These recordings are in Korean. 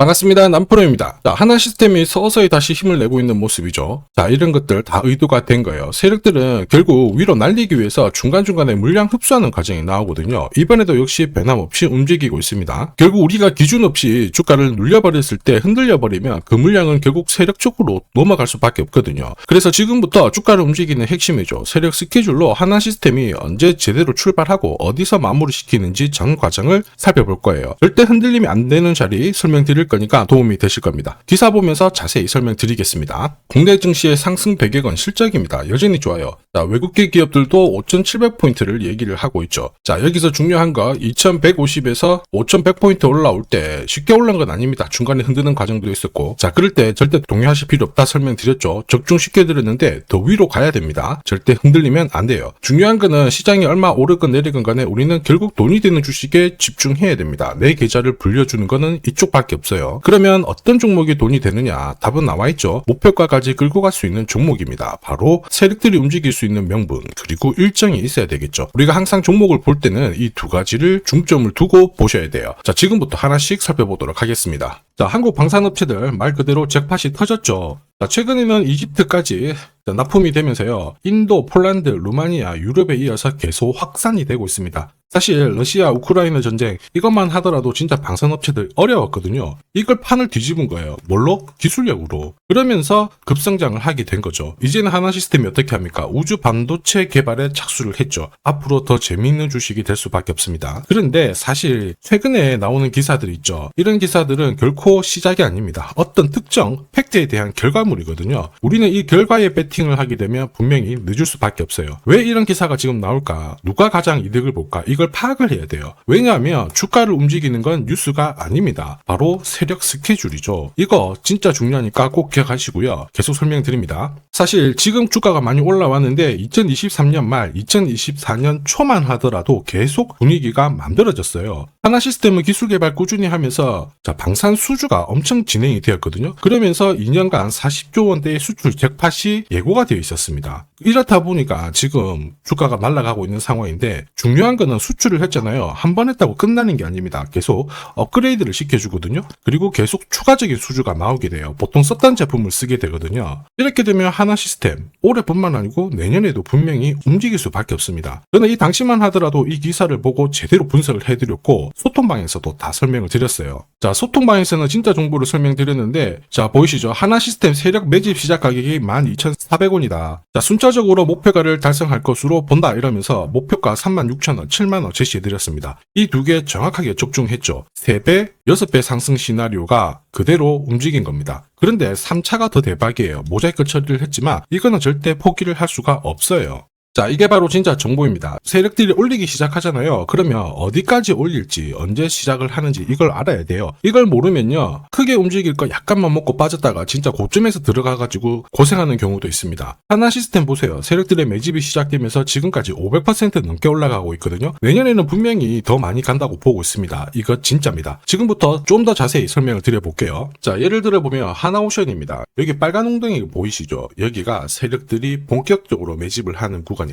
반갑습니다. 남프로입니다. 자, 하나시스템이 서서히 다시 힘을 내고 있는 모습이죠. 자, 이런 것들 다 의도가 된 거예요. 세력들은 결국 위로 날리기 위해서 중간중간에 물량 흡수하는 과정이 나오거든요. 이번에도 역시 변함없이 움직이고 있습니다. 결국 우리가 기준 없이 주가를 눌려버렸을 때 흔들려버리면 그 물량은 결국 세력 쪽으로 넘어갈 수밖에 없거든요. 그래서 지금부터 주가를 움직이는 핵심이죠. 세력 스케줄로 하나시스템이 언제 제대로 출발하고 어디서 마무리시키는지 전 과정을 살펴볼 거예요. 절대 흔들림이 안 되는 자리 설명드릴 거니까 도움이 되실 겁니다. 기사 보면서 자세히 설명드리겠습니다. 국내 증시의 상승 배경은 실적입니다. 여전히 좋아요. 자, 외국계 기업들도 5,700포인트를 얘기를 하고 있죠. 자, 여기서 중요한 거 2,150에서 5,100포인트 올라올 때 쉽게 올라온 건 아닙니다. 중간에 흔드는 과정도 있었고, 자, 그럴 때 절대 동요하실 필요 없다 설명드렸죠. 적중시켜 드렸는데 더 위로 가야 됩니다. 절대 흔들리면 안 돼요. 중요한 거는 시장이 얼마 오르건 내리건 간에 우리는 결국 돈이 되는 주식에 집중해야 됩니다. 내 계좌를 불려주는 거는 이쪽밖에 없어요. 그러면 어떤 종목이 돈이 되느냐? 답은 나와 있죠. 목표가까지 끌고 갈 수 있는 종목입니다. 바로 세력들이 움직일 수 있는 명분, 그리고 일정이 있어야 되겠죠. 우리가 항상 종목을 볼 때는 이 두 가지를 중점을 두고 보셔야 돼요. 자, 지금부터 하나씩 살펴보도록 하겠습니다. 자, 한국 방산업체들 말 그대로 잭팟이 터졌죠. 자, 최근에는 이집트까지 납품이 되면서요. 인도, 폴란드, 루마니아, 유럽에 이어서 계속 확산이 되고 있습니다. 사실 러시아 우크라이나 전쟁 이것만 하더라도 진짜 방산업체들 어려웠거든요. 이걸 판을 뒤집은 거예요. 뭘로? 기술력으로. 그러면서 급성장을 하게 된 거죠. 이제는 하나시스템이 어떻게 합니까? 우주 반도체 개발에 착수를 했죠. 앞으로 더 재미있는 주식이 될 수밖에 없습니다. 그런데 사실 최근에 나오는 기사들 있죠. 이런 기사들은 결코 시작이 아닙니다. 어떤 특정 팩트에 대한 결과물이거든요. 우리는 이 결과에 배팅을 하게 되면 분명히 늦을 수밖에 없어요. 왜 이런 기사가 지금 나올까? 누가 가장 이득을 볼까? 이걸 파악을 해야 돼요. 왜냐하면 주가를 움직이는 건 뉴스가 아닙니다. 바로 세력 스케줄이죠. 이거 진짜 중요하니까 꼭 기억하시고요. 계속 설명드립니다. 사실 지금 주가가 많이 올라왔는데 2023년 말 2024년 초만 하더라도 계속 분위기가 만들어졌어요. 하나시스템은 기술 개발 꾸준히 하면서 방산 수주가 엄청 진행이 되었거든요. 그러면서 2년간 40조 원대의 수출 잭팟이 예고가 되어 있었습니다. 이렇다 보니까 지금 주가가 날아가고 있는 상황인데 중요한 거는 수출을 했잖아요. 한 번 했다고 끝나는 게 아닙니다. 계속 업그레이드를 시켜주거든요. 그리고 계속 추가적인 수주가 나오게 돼요. 보통 썼던 제품을 쓰게 되거든요. 이렇게 되면 하나시스템 올해뿐만 아니고 내년에도 분명히 움직일 수밖에 없습니다. 저는 이 당시만 하더라도 이 기사를 보고 제대로 분석을 해드렸고 소통방에서도 다 설명을 드렸어요. 자, 소통방에서는 진짜 정보를 설명드렸는데 자, 보이시죠? 하나시스템 세력 매집 시작 가격이 12,400원이다. 자, 순차적으로 목표가를 달성할 것으로 본다 이러면서 목표가 36,000원, 7만원 제시해드렸습니다. 이 두 개 정확하게 적중했죠. 3배, 6배 상승 시나리오가 그대로 움직인 겁니다. 그런데 3차가 더 대박이에요. 모자이크 처리를 했지만 이거는 절대 포기를 할 수가 없어요. 자, 이게 바로 진짜 정보입니다. 세력들이 올리기 시작하잖아요. 그러면 어디까지 올릴지, 언제 시작을 하는지 이걸 알아야 돼요. 이걸 모르면요. 크게 움직일 거 약간만 먹고 빠졌다가 진짜 고점에서 들어가가지고 고생하는 경우도 있습니다. 하나시스템 보세요. 세력들의 매집이 시작되면서 지금까지 500% 넘게 올라가고 있거든요. 내년에는 분명히 더 많이 간다고 보고 있습니다. 이거 진짜입니다. 지금부터 좀 더 자세히 설명을 드려볼게요. 자, 예를 들어 보면 하나오션입니다. 여기 빨간 웅덩이 보이시죠? 여기가 세력들이 본격적으로 매집을 하는 구간이에요.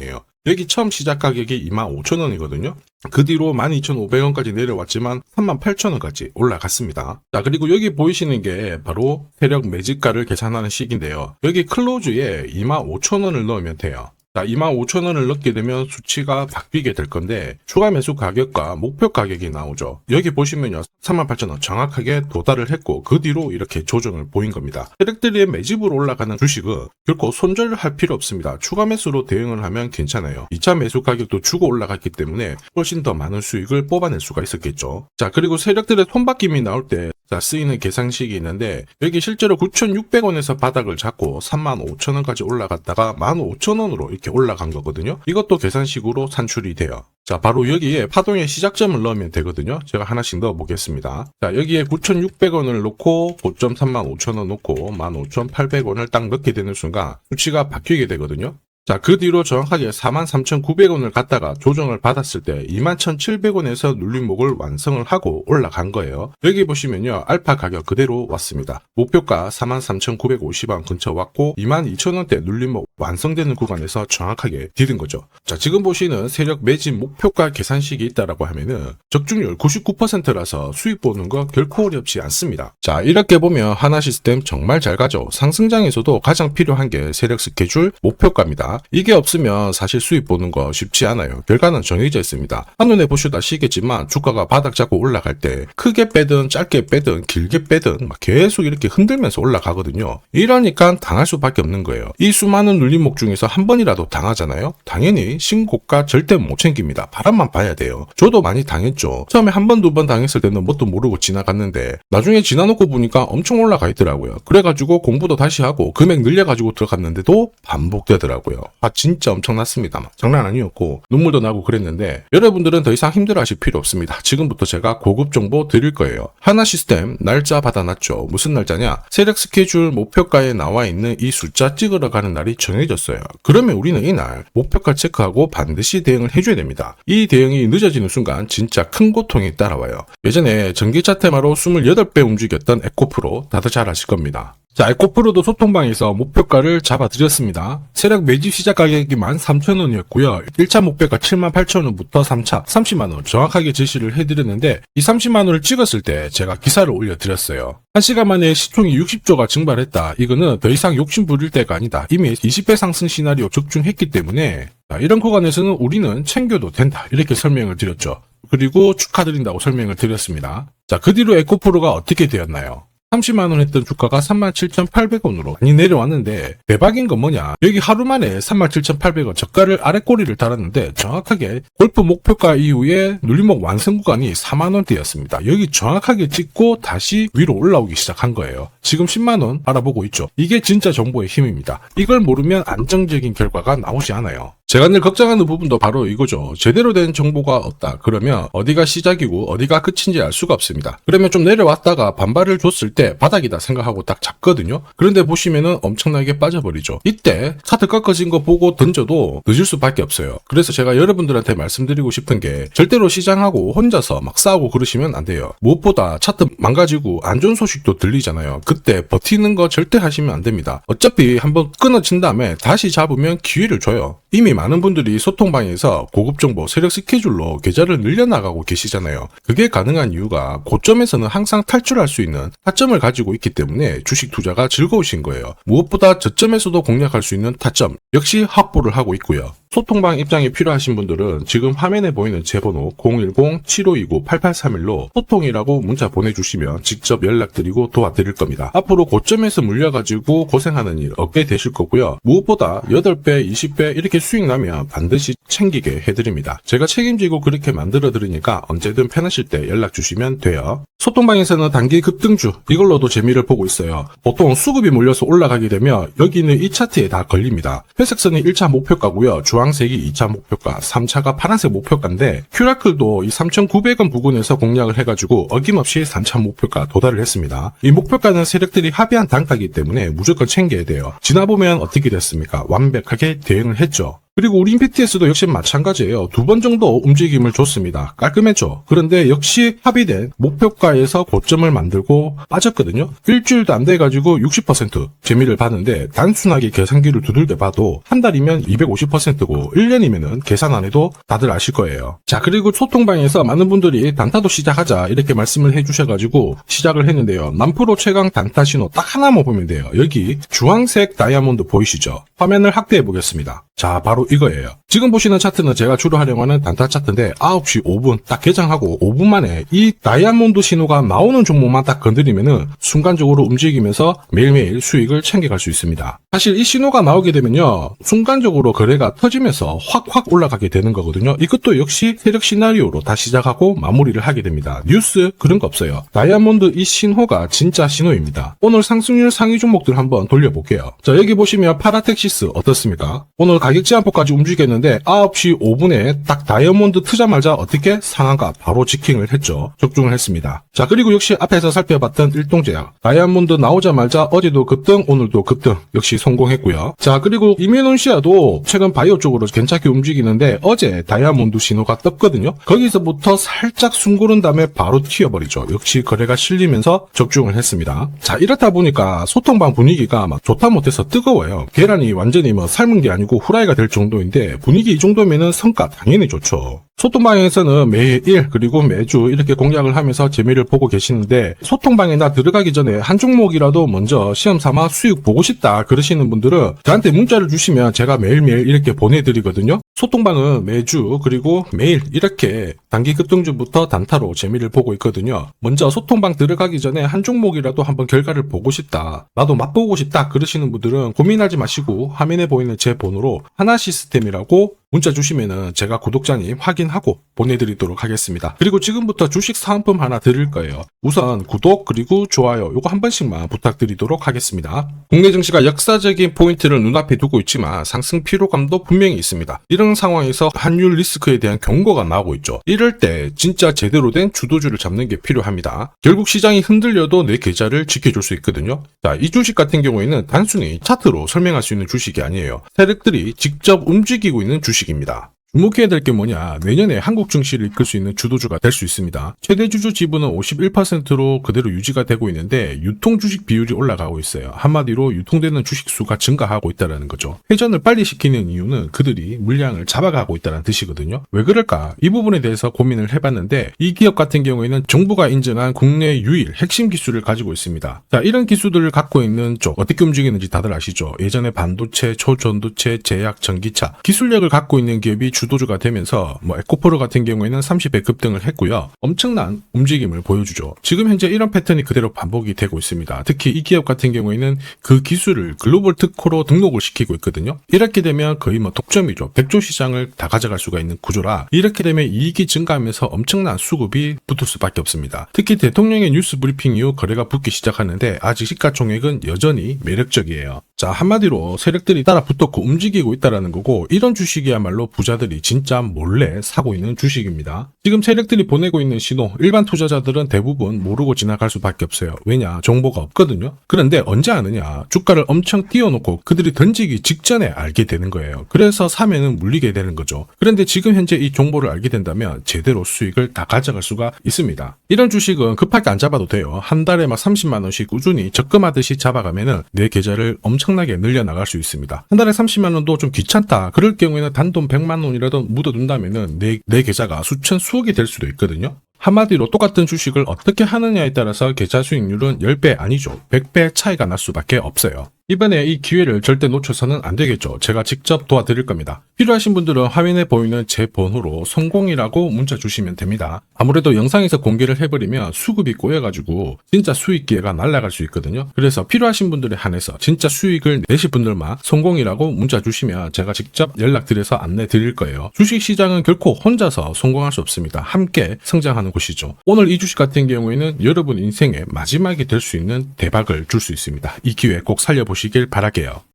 여기 처음 시작 가격이 25,000원이거든요. 그 뒤로 12,500원까지 내려왔지만 38,000원까지 올라갔습니다. 자, 그리고 여기 보이시는 게 바로 세력 매집가를 계산하는 식인데요. 여기 클로즈에 25,000원을 넣으면 돼요. 자, 25,000원을 넣게 되면 수치가 바뀌게 될 건데 추가 매수 가격과 목표 가격이 나오죠. 여기 보시면요. 38,000원 정확하게 도달을 했고 그 뒤로 이렇게 조정을 보인 겁니다. 세력들의 매집으로 올라가는 주식은 결코 손절을 할 필요 없습니다. 추가 매수로 대응을 하면 괜찮아요. 2차 매수 가격도 주고 올라갔기 때문에 훨씬 더 많은 수익을 뽑아낼 수가 있었겠죠. 자, 그리고 세력들의 손바뀜이 나올 때 쓰이는 계산식이 있는데 여기 실제로 9,600원에서 바닥을 잡고 35,000원까지 올라갔다가 15,000원으로 이렇게 올라간 거거든요. 이것도 계산식으로 산출이 돼요. 자, 바로 여기에 파동의 시작점을 넣으면 되거든요. 제가 하나씩 넣어 보겠습니다. 자, 여기에 9,600원을 넣고 고점 35,000원 넣고 15,800원을 딱 넣게 되는 순간 수치가 바뀌게 되거든요. 자, 그 뒤로 정확하게 43,900원을 갖다가 조정을 받았을 때 21,700원에서 눌림목을 완성을 하고 올라간 거예요. 여기 보시면요, 알파 가격 그대로 왔습니다. 목표가 43,950원 근처 왔고 22,000원대 눌림목 완성되는 구간에서 정확하게 디딘 거죠. 자, 지금 보시는 세력 매진 목표가 계산식이 있다라고 하면은 적중률 99%라서 수익 보는 거 결코 어렵지 않습니다. 자, 이렇게 보면 하나시스템 정말 잘 가죠. 상승장에서도 가장 필요한 게 세력 스케줄 목표가입니다. 이게 없으면 사실 수익 보는 거 쉽지 않아요. 결과는 정해져 있습니다. 한눈에 보셔도 아시겠지만 주가가 바닥 잡고 올라갈 때 크게 빼든 짧게 빼든 길게 빼든 막 계속 이렇게 흔들면서 올라가거든요. 이러니까 당할 수밖에 없는 거예요. 이 수많은 눌림목 중에서 한 번이라도 당하잖아요. 당연히 신고가 절대 못 챙깁니다. 바람만 봐야 돼요. 저도 많이 당했죠. 처음에 한 번, 두 번 당했을 때는 뭣도 모르고 지나갔는데 나중에 지나놓고 보니까 엄청 올라가 있더라고요. 그래가지고 공부도 다시 하고 금액 늘려가지고 들어갔는데도 반복되더라고요. 아, 진짜 엄청났습니다. 장난 아니었고 눈물도 나고 그랬는데 여러분들은 더 이상 힘들어하실 필요 없습니다. 지금부터 제가 고급 정보 드릴 거예요. 하나시스템 날짜 받아놨죠. 무슨 날짜냐? 세력 스케줄 목표가에 나와 있는 이 숫자 찍으러 가는 날이 정해졌어요. 그러면 우리는 이날 목표가 체크하고 반드시 대응을 해줘야 됩니다. 이 대응이 늦어지는 순간 진짜 큰 고통이 따라와요. 예전에 전기차 테마로 28배 움직였던 에코프로 다들 잘 아실 겁니다. 자, 에코프로도 소통방에서 목표가를 잡아드렸습니다. 세력 매집 시작 가격이 13,000원이었고요. 1차 목표가 78,000원부터 3차 30만원 정확하게 제시를 해드렸는데 이 30만원을 찍었을 때 제가 기사를 올려드렸어요. 1시간 만에 시총이 60조가 증발했다. 이거는 더 이상 욕심 부릴 때가 아니다. 이미 20배 상승 시나리오 적중했기 때문에 자, 이런 구간에서는 우리는 챙겨도 된다. 이렇게 설명을 드렸죠. 그리고 축하드린다고 설명을 드렸습니다. 자, 그 뒤로 에코프로가 어떻게 되었나요? 30만원 했던 주가가 37,800원으로 많이 내려왔는데 대박인 건 뭐냐, 여기 하루 만에 37,800원 저가를 아래 꼬리를 달았는데 정확하게 골프 목표가 이후에 눌림목 완성 구간이 4만원대였습니다. 여기 정확하게 찍고 다시 위로 올라오기 시작한 거예요. 지금 10만원 알아보고 있죠. 이게 진짜 정보의 힘입니다. 이걸 모르면 안정적인 결과가 나오지 않아요. 제가 늘 걱정하는 부분도 바로 이거죠. 제대로 된 정보가 없다. 그러면 어디가 시작이고 어디가 끝인지 알 수가 없습니다. 그러면 좀 내려왔다가 반발을 줬을 때 바닥이다 생각하고 딱 잡거든요. 그런데 보시면은 엄청나게 빠져버리죠. 이때 차트 꺾어진 거 보고 던져도 늦을 수밖에 없어요. 그래서 제가 여러분들한테 말씀드리고 싶은 게 절대로 시장하고 혼자서 막 싸우고 그러시면 안 돼요. 무엇보다 차트 망가지고 안 좋은 소식도 들리잖아요. 그때 버티는 거 절대 하시면 안 됩니다. 어차피 한번 끊어진 다음에 다시 잡으면 기회를 줘요. 이미 많은 분들이 소통방에서 고급 정보 세력 스케줄로 계좌를 늘려나가고 계시잖아요. 그게 가능한 이유가 고점에서는 항상 탈출할 수 있는 타점을 가지고 있기 때문에 주식 투자가 즐거우신 거예요. 무엇보다 저점에서도 공략할 수 있는 타점 역시 확보를 하고 있고요. 소통방 입장이 필요하신 분들은 지금 화면에 보이는 제 번호 010-7529-8831로 소통이라고 문자 보내주시면 직접 연락드리고 도와드릴 겁니다. 앞으로 고점에서 물려가지고 고생하는 일 없게 되실 거고요. 무엇보다 8배, 20배 이렇게 수익 나면 반드시 챙기게 해드립니다. 제가 책임지고 그렇게 만들어 드리니까 언제든 편하실 때 연락 주시면 돼요. 소통방에서는 단기 급등주 이걸로도 재미를 보고 있어요. 보통 수급이 몰려서 올라가게 되면 여기 있는 이 차트에 다 걸립니다. 회색선이 1차 목표가고요. 주황색이 2차 목표가, 3차가 파란색 목표가인데 큐라클도 이 3,900원 부근에서 공략을 해가지고 어김없이 3차 목표가 도달을 했습니다. 이 목표가는 세력들이 합의한 단가이기 때문에 무조건 챙겨야 돼요. 지나보면 어떻게 됐습니까? 완벽하게 대응을 했죠. 그리고 우리 임팩트에서도 역시 마찬가지예요. 2번 정도 움직임을 줬습니다. 깔끔했죠. 그런데 역시 합의된 목표가에서 고점을 만들고 빠졌거든요. 일주일도 안 돼가지고 60% 재미를 봤는데 단순하게 계산기를 두들겨 봐도 한 달이면 250%고 1년이면은 계산 안 해도 다들 아실 거예요. 자, 그리고 소통방에서 많은 분들이 단타도 시작하자 이렇게 말씀을 해주셔가지고 시작을 했는데요. 남프로 최강 단타 신호 딱 하나만 보면 돼요. 여기 주황색 다이아몬드 보이시죠? 화면을 확대해 보겠습니다. 자, 바로 이거예요. 지금 보시는 차트는 제가 주로 활용하는 단타 차트인데 9시 5분 딱 개장하고 5분 만에 이 다이아몬드 신호가 나오는 종목만 딱 건드리면은 순간적으로 움직이면서 매일매일 수익을 챙겨갈 수 있습니다. 사실 이 신호가 나오게 되면요, 순간적으로 거래가 터지면서 확 올라가게 되는 거거든요. 이것도 역시 세력 시나리오로 다 시작하고 마무리를 하게 됩니다. 뉴스 그런 거 없어요. 다이아몬드 이 신호가 진짜 신호입니다. 오늘 상승률 상위 종목들 한번 돌려볼게요. 자, 여기 보시면 파라텍시스 어떻습니까? 오늘 가격 제한폭까지 움직였는데 있었는데 9시 5분에 딱 다이아몬드 트자마자 어떻게 상한가 바로 직행을 했죠. 적중을 했습니다. 자, 그리고 역시 앞에서 살펴봤던 일동제약 다이아몬드 나오자마자 어제도 급등 오늘도 급등 역시 성공했고요. 자, 그리고 이메논시아도 최근 바이오 쪽으로 괜찮게 움직이는데 어제 다이아몬드 신호가 떴거든요. 거기서부터 살짝 숨 고른 다음에 바로 튀어버리죠. 역시 거래가 실리면서 적중을 했습니다. 자, 이렇다 보니까 소통방 분위기가 막 좋다 못해서 뜨거워요. 계란이 완전히 뭐 삶은 게 아니고 후라이가 될 정도인데 분위기 이 정도면은 성과 당연히 좋죠. 소통방에서는 매일 그리고 매주 이렇게 공략을 하면서 재미를 보고 계시는데 소통방에 나 들어가기 전에 한 종목이라도 먼저 시험 삼아 수익 보고 싶다 그러시는 분들은 저한테 문자를 주시면 제가 매일매일 이렇게 보내드리거든요. 소통방은 매주 그리고 매일 이렇게 단기 급등주부터 단타로 재미를 보고 있거든요. 먼저 소통방 들어가기 전에 한 종목이라도 한번 결과를 보고 싶다. 나도 맛보고 싶다 그러시는 분들은 고민하지 마시고 화면에 보이는 제 번호로 하나시스템이라고 문자 주시면은 제가 구독자님 확인하고 보내드리도록 하겠습니다. 그리고 지금부터 주식 사은품 하나 드릴 거예요. 우선 구독 그리고 좋아요 요거 한 번씩만 부탁드리도록 하겠습니다. 국내 증시가 역사적인 포인트를 눈앞에 두고 있지만 상승 피로감도 분명히 있습니다. 이런 상황에서 환율 리스크에 대한 경고가 나오고 있죠. 이럴 때 진짜 제대로 된 주도주를 잡는 게 필요합니다. 결국 시장이 흔들려도 내 계좌를 지켜줄 수 있거든요. 자, 이 주식 같은 경우에는 단순히 차트로 설명할 수 있는 주식이 아니에요. 세력들이 직접 움직이고 있는 주식입니다. 주목해야 될 게 뭐냐, 내년에 한국 증시를 이끌 수 있는 주도주가 될 수 있습니다. 최대 주주 지분은 51%로 그대로 유지가 되고 있는데 유통 주식 비율이 올라가고 있어요. 한마디로 유통되는 주식 수가 증가하고 있다는 거죠. 회전을 빨리 시키는 이유는 그들이 물량을 잡아가고 있다는 뜻이거든요. 왜 그럴까? 이 부분에 대해서 고민을 해봤는데 이 기업 같은 경우에는 정부가 인정한 국내 유일 핵심 기술을 가지고 있습니다. 자, 이런 기술들을 갖고 있는 쪽 어떻게 움직이는지 다들 아시죠? 예전에 반도체, 초전도체, 제약, 전기차 기술력을 갖고 있는 기업이 주도주가 되면서 에코프로 같은 경우에는 30배 급등을 했고요. 엄청난 움직임을 보여주죠. 지금 현재 이런 패턴이 그대로 반복이 되고 있습니다. 특히 이 기업 같은 경우에는 그 기술을 글로벌 특허로 등록을 시키고 있거든요. 이렇게 되면 거의 독점이죠. 백조 시장을 다 가져갈 수가 있는 구조라 이렇게 되면 이익이 증가하면서 엄청난 수급이 붙을 수밖에 없습니다. 특히 대통령의 뉴스 브리핑 이후 거래가 붙기 시작하는데 아직 시가총액은 여전히 매력적이에요. 자, 한마디로 세력들이 따라 붙었고 움직이고 있다는 거고 이런 주식이야말로 부자들이 진짜 몰래 사고 있는 주식입니다. 지금 세력들이 보내고 있는 신호 일반 투자자들은 대부분 모르고 지나갈 수밖에 없어요. 왜냐? 정보가 없거든요. 그런데 언제 아느냐? 주가를 엄청 띄워놓고 그들이 던지기 직전에 알게 되는 거예요. 그래서 사면은 물리게 되는 거죠. 그런데 지금 현재 이 정보를 알게 된다면 제대로 수익을 다 가져갈 수가 있습니다. 이런 주식은 급하게 안 잡아도 돼요. 한 달에 30만 원씩 꾸준히 적금하듯이 잡아가면은 내 계좌를 엄청나게 늘려나갈 수 있습니다. 한 달에 30만 원도 좀 귀찮다. 그럴 경우에는 단돈 100만 원이라도 묻어둔다면은 내 계좌가 수천 수억이 될 수도 있거든요. 한마디로 똑같은 주식을 어떻게 하느냐에 따라서 계좌 수익률은 10배 아니죠. 100배 차이가 날 수밖에 없어요. 이번에 이 기회를 절대 놓쳐서는 안 되겠죠. 제가 직접 도와드릴 겁니다. 필요하신 분들은 화면에 보이는 제 번호로 성공이라고 문자 주시면 됩니다. 아무래도 영상에서 공개를 해버리면 수급이 꼬여가지고 진짜 수익 기회가 날아갈 수 있거든요. 그래서 필요하신 분들에 한해서 진짜 수익을 내실 분들만 성공이라고 문자 주시면 제가 직접 연락드려서 안내 드릴 거예요. 주식시장은 결코 혼자서 성공할 수 없습니다. 함께 성장하는 곳이죠. 오늘 이 주식 같은 경우에는 여러분 인생의 마지막이 될 수 있는 대박을 줄 수 있습니다. 이 기회 꼭 살려보시길 바랄게요.